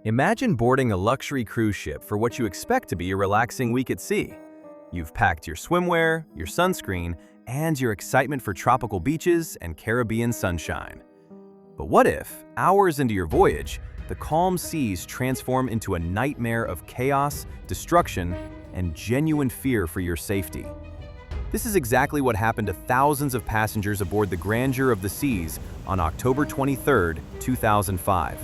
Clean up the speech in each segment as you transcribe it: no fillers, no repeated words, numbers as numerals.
Imagine boarding a luxury cruise ship for what you expect to be a relaxing week at sea. You've packed your swimwear, your sunscreen, and your excitement for tropical beaches and Caribbean sunshine. But what if, hours into your voyage, the calm seas transform into a nightmare of chaos, destruction, and genuine fear for your safety? This is exactly what happened to thousands of passengers aboard the Grandeur of the Seas on October 23, 2005.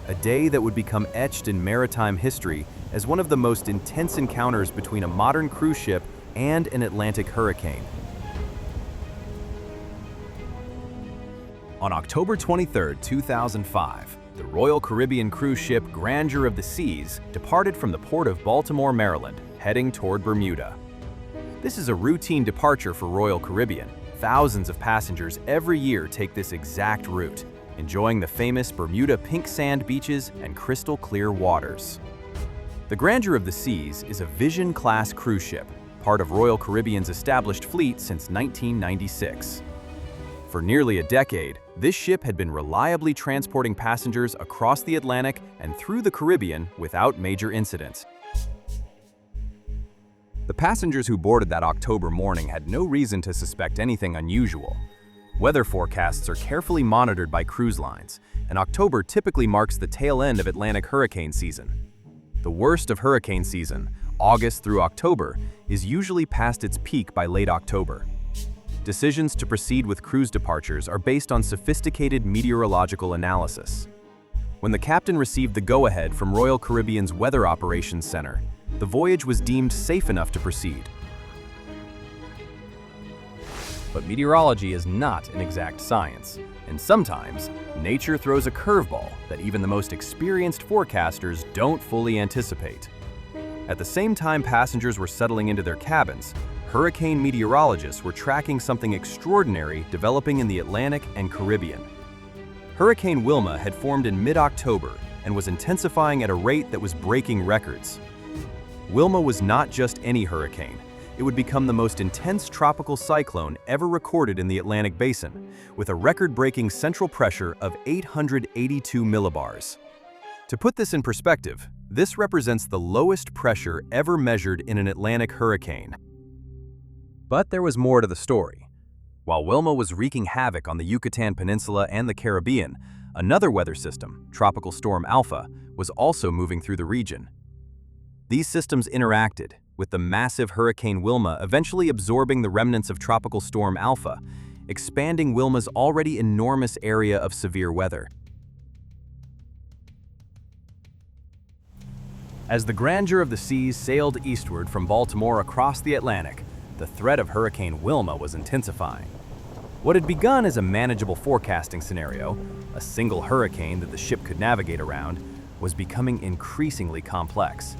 A day that would become etched in maritime history as one of the most intense encounters between a modern cruise ship and an Atlantic hurricane. On October 23, 2005, the Royal Caribbean cruise ship Grandeur of the Seas departed from the port of Baltimore, Maryland, heading toward Bermuda. This is a routine departure for Royal Caribbean. Thousands of passengers every year take this exact route, enjoying the famous Bermuda pink sand beaches and crystal clear waters. The Grandeur of the Seas is a Vision-class cruise ship, part of Royal Caribbean's established fleet since 1996. For nearly a decade, this ship had been reliably transporting passengers across the Atlantic and through the Caribbean without major incidents. The passengers who boarded that October morning had no reason to suspect anything unusual. Weather forecasts are carefully monitored by cruise lines, and October typically marks the tail end of Atlantic hurricane season. The worst of hurricane season, August through October, is usually past its peak by late October. Decisions to proceed with cruise departures are based on sophisticated meteorological analysis. When the captain received the go-ahead from Royal Caribbean's Weather Operations Center, the voyage was deemed safe enough to proceed. But meteorology is not an exact science, and sometimes nature throws a curveball that even the most experienced forecasters don't fully anticipate. At the same time passengers were settling into their cabins, hurricane meteorologists were tracking something extraordinary developing in the Atlantic and Caribbean. Hurricane Wilma had formed in mid-October and was intensifying at a rate that was breaking records. Wilma was not just any hurricane. It would become the most intense tropical cyclone ever recorded in the Atlantic Basin, with a record-breaking central pressure of 882 millibars. To put this in perspective, this represents the lowest pressure ever measured in an Atlantic hurricane. But there was more to the story. While Wilma was wreaking havoc on the Yucatan Peninsula and the Caribbean, another weather system, Tropical Storm Alpha, was also moving through the region. These systems interacted, with the massive Hurricane Wilma eventually absorbing the remnants of Tropical Storm Alpha, expanding Wilma's already enormous area of severe weather. As the Grandeur of the Seas sailed eastward from Baltimore across the Atlantic, the threat of Hurricane Wilma was intensifying. What had begun as a manageable forecasting scenario, a single hurricane that the ship could navigate around, was becoming increasingly complex.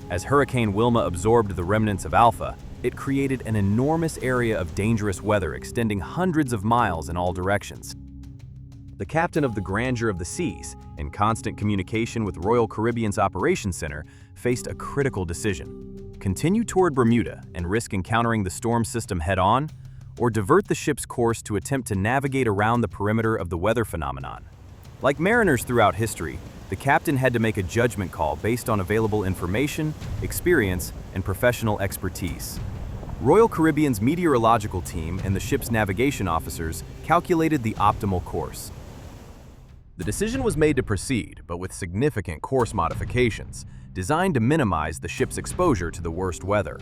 As Hurricane Wilma absorbed the remnants of Alpha, it created an enormous area of dangerous weather extending hundreds of miles in all directions. The captain of the Grandeur of the Seas, in constant communication with Royal Caribbean's Operations Center, faced a critical decision: continue toward Bermuda and risk encountering the storm system head-on, or divert the ship's course to attempt to navigate around the perimeter of the weather phenomenon. Like mariners throughout history, the captain had to make a judgment call based on available information, experience, and professional expertise. Royal Caribbean's meteorological team and the ship's navigation officers calculated the optimal course. The decision was made to proceed, but with significant course modifications, designed to minimize the ship's exposure to the worst weather.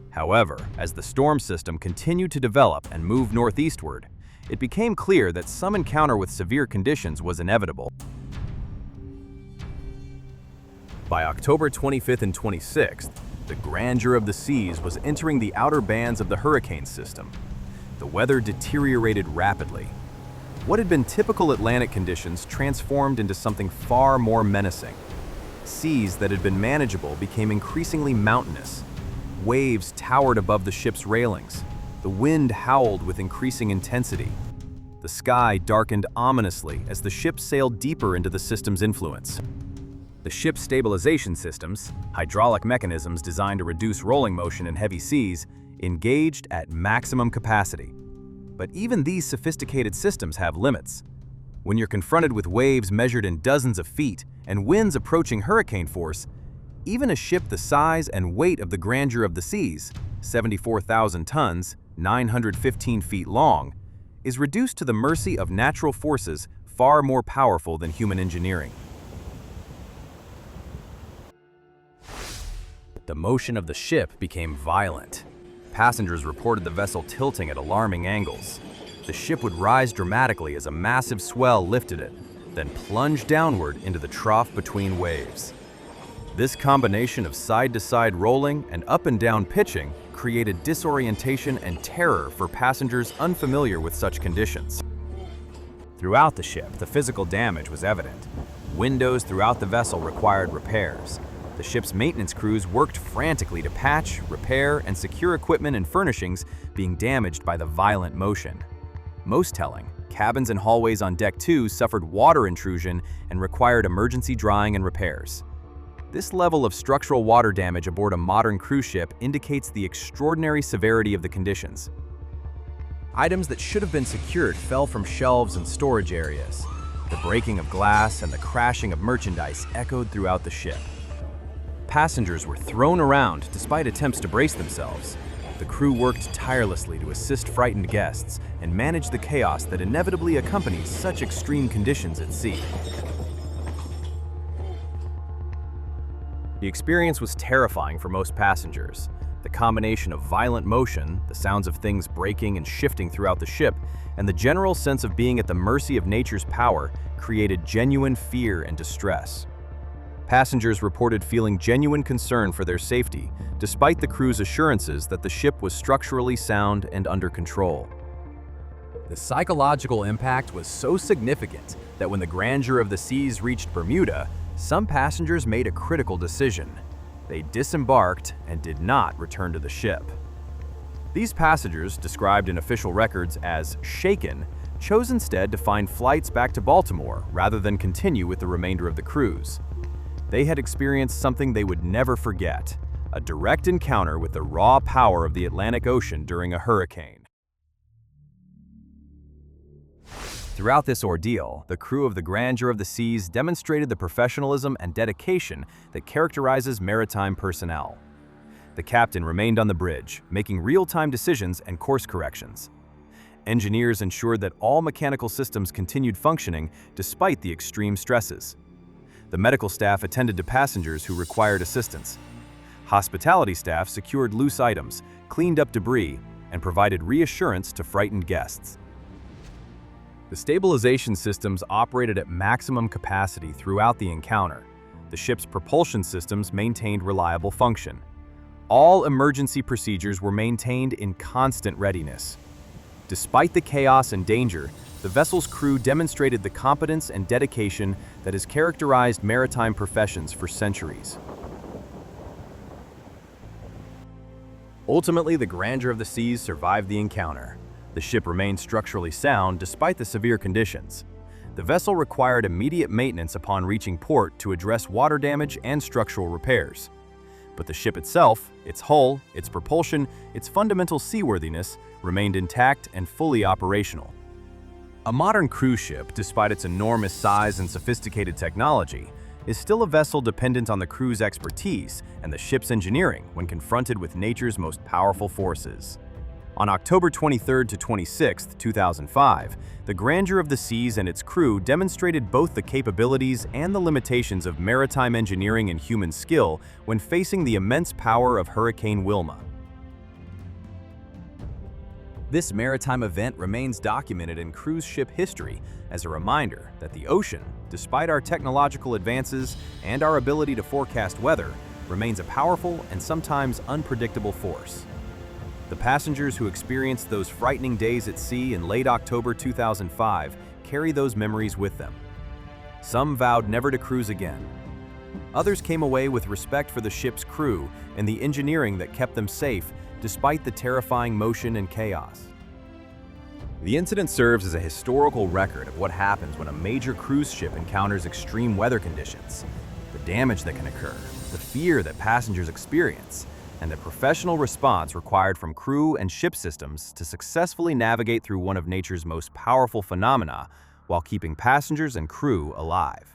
However, as the storm system continued to develop and move northeastward, it became clear that some encounter with severe conditions was inevitable. By October 25th and 26th, the Grandeur of the Seas was entering the outer bands of the hurricane system. The weather deteriorated rapidly. What had been typical Atlantic conditions transformed into something far more menacing. Seas that had been manageable became increasingly mountainous. Waves towered above the ship's railings. The wind howled with increasing intensity. The sky darkened ominously as the ship sailed deeper into the system's influence. The ship's stabilization systems, hydraulic mechanisms designed to reduce rolling motion in heavy seas, engaged at maximum capacity. But even these sophisticated systems have limits. When you're confronted with waves measured in dozens of feet and winds approaching hurricane force, even a ship the size and weight of the Grandeur of the Seas, 74,000 tons, 915 feet long, is reduced to the mercy of natural forces far more powerful than human engineering. The motion of the ship became violent. Passengers reported the vessel tilting at alarming angles. The ship would rise dramatically as a massive swell lifted it, then plunge downward into the trough between waves. This combination of side-to-side rolling and up and down pitching created disorientation and terror for passengers unfamiliar with such conditions. Throughout the ship, the physical damage was evident. Windows throughout the vessel required repairs. The ship's maintenance crews worked frantically to patch, repair, and secure equipment and furnishings being damaged by the violent motion. Most telling, cabins and hallways on Deck 2 suffered water intrusion and required emergency drying and repairs. This level of structural water damage aboard a modern cruise ship indicates the extraordinary severity of the conditions. Items that should have been secured fell from shelves and storage areas. The breaking of glass and the crashing of merchandise echoed throughout the ship. Passengers were thrown around despite attempts to brace themselves. The crew worked tirelessly to assist frightened guests and manage the chaos that inevitably accompanies such extreme conditions at sea. The experience was terrifying for most passengers. The combination of violent motion, the sounds of things breaking and shifting throughout the ship, and the general sense of being at the mercy of nature's power created genuine fear and distress. Passengers reported feeling genuine concern for their safety, despite the crew's assurances that the ship was structurally sound and under control. The psychological impact was so significant that when the Grandeur of the Seas reached Bermuda, some passengers made a critical decision. They disembarked and did not return to the ship. These passengers, described in official records as shaken, chose instead to find flights back to Baltimore rather than continue with the remainder of the cruise. They had experienced something they would never forget, a direct encounter with the raw power of the Atlantic Ocean during a hurricane. Throughout this ordeal, the crew of the Grandeur of the Seas demonstrated the professionalism and dedication that characterizes maritime personnel. The captain remained on the bridge, making real-time decisions and course corrections. Engineers ensured that all mechanical systems continued functioning despite the extreme stresses. The medical staff attended to passengers who required assistance. Hospitality staff secured loose items, cleaned up debris, and provided reassurance to frightened guests. The stabilization systems operated at maximum capacity throughout the encounter. The ship's propulsion systems maintained reliable function. All emergency procedures were maintained in constant readiness. Despite the chaos and danger, the vessel's crew demonstrated the competence and dedication that has characterized maritime professions for centuries. Ultimately, the Grandeur of the Seas survived the encounter. The ship remained structurally sound despite the severe conditions. The vessel required immediate maintenance upon reaching port to address water damage and structural repairs. But the ship itself, its hull, its propulsion, its fundamental seaworthiness remained intact and fully operational. A modern cruise ship, despite its enormous size and sophisticated technology, is still a vessel dependent on the crew's expertise and the ship's engineering when confronted with nature's most powerful forces. On October 23 to 26, 2005, the Grandeur of the Seas and its crew demonstrated both the capabilities and the limitations of maritime engineering and human skill when facing the immense power of Hurricane Wilma. This maritime event remains documented in cruise ship history as a reminder that the ocean, despite our technological advances and our ability to forecast weather, remains a powerful and sometimes unpredictable force. The passengers who experienced those frightening days at sea in late October 2005 carry those memories with them. Some vowed never to cruise again. Others came away with respect for the ship's crew and the engineering that kept them safe despite the terrifying motion and chaos. The incident serves as a historical record of what happens when a major cruise ship encounters extreme weather conditions, the damage that can occur, the fear that passengers experience, and the professional response required from crew and ship systems to successfully navigate through one of nature's most powerful phenomena while keeping passengers and crew alive.